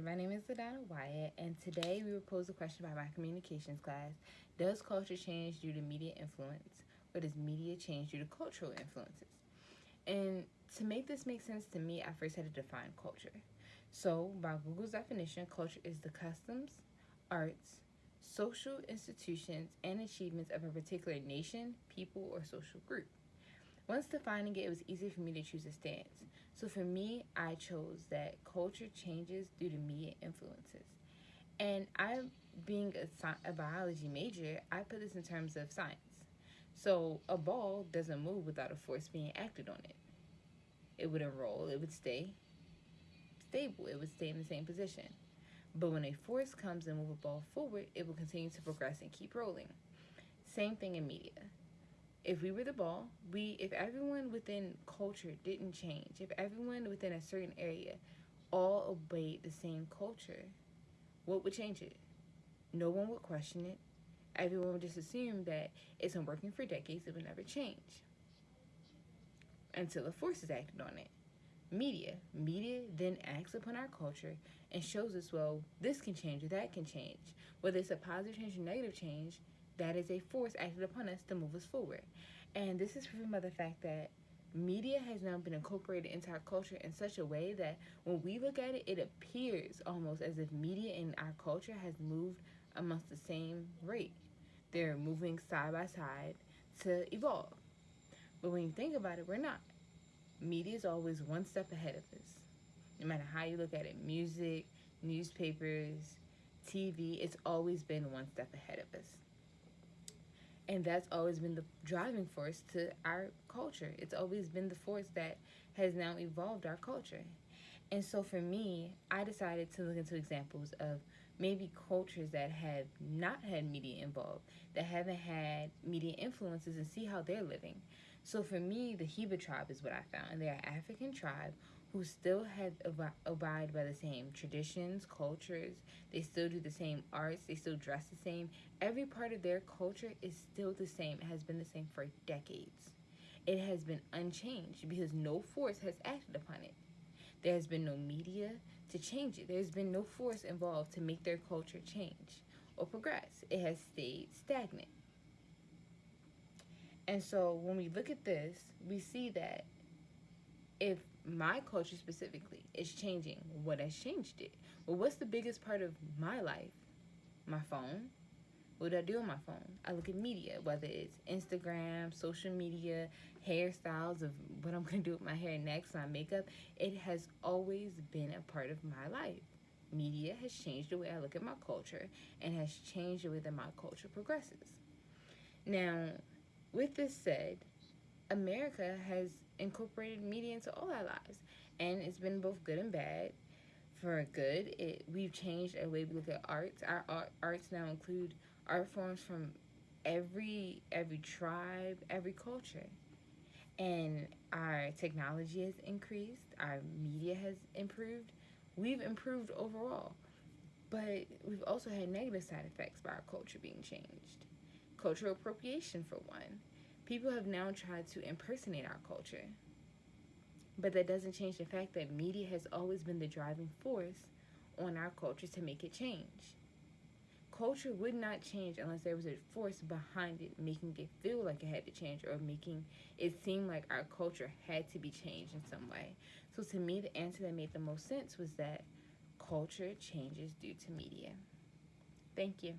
my name is Ladonna Wyatt, and today we will pose a question by my communications class. Does culture change due to media influence, or does media change due to cultural influences? And to make this make sense to me, I first had to define culture. So, by Google's definition, culture is the customs, arts, social institutions, and achievements of a particular nation, people, or social group. Once defining it, it was easy for me to choose a stance. So for me, I chose that culture changes due to media influences. And I, being a biology major, I put this in terms of science. So a ball doesn't move without a force being acted on it. It wouldn't roll, it would stay stable, it would stay in the same position. But when a force comes and moves a ball forward, it will continue to progress and keep rolling. Same thing in media. If we were the ball, if everyone within culture didn't change, if everyone within a certain area all obeyed the same culture, what would change it? No one would question it. Everyone would just assume that it's been working for decades, it would never change until the forces acted on it. Media then acts upon our culture and shows us, well, this can change or that can change. Whether it's a positive change or negative change, that is a force acted upon us to move us forward. And this is proven by the fact that media has now been incorporated into our culture in such a way that when we look at it, it appears almost as if media and our culture has moved amongst the same rate. They're moving side by side to evolve. But when you think about it, we're not. Media is always one step ahead of us. No matter how you look at it, music, newspapers, TV, it's always been one step ahead of us. And that's always been the driving force to our culture. It's always been the force that has now evolved our culture. And so for me, I decided to look into examples of maybe cultures that have not had media involved, that haven't had media influences, and see how they're living. So for me, the Heba tribe is what I found. They're an African tribe who still have abide by the same traditions, cultures. They still do the same arts. They still dress the same. Every part of their culture is still the same. It has been the same for decades. It has been unchanged because no force has acted upon it. There has been no media to change it. There's been no force involved to make their culture change or progress. It has stayed stagnant. And so when we look at this, we see that if my culture specifically is changing, what has changed it? Well, what's the biggest part of my life? My phone. What do I do on my phone? I look at media, whether it's Instagram, social media, hairstyles of what I'm going to do with my hair next, my makeup. It has always been a part of my life. Media has changed the way I look at my culture and has changed the way that my culture progresses. Now, with this said, America has incorporated media into all our lives, and it's been both good and bad. For good, we've changed the way we look at arts. Our arts now include art forms from every tribe, every culture, and our technology has increased. Our media has improved. We've improved overall, but we've also had negative side effects by our culture being changed. Cultural appropriation, for one. People have now tried to impersonate our culture. But that doesn't change the fact that media has always been the driving force on our culture to make it change. Culture would not change unless there was a force behind it, making it feel like it had to change or making it seem like our culture had to be changed in some way. So to me, the answer that made the most sense was that culture changes due to media. Thank you.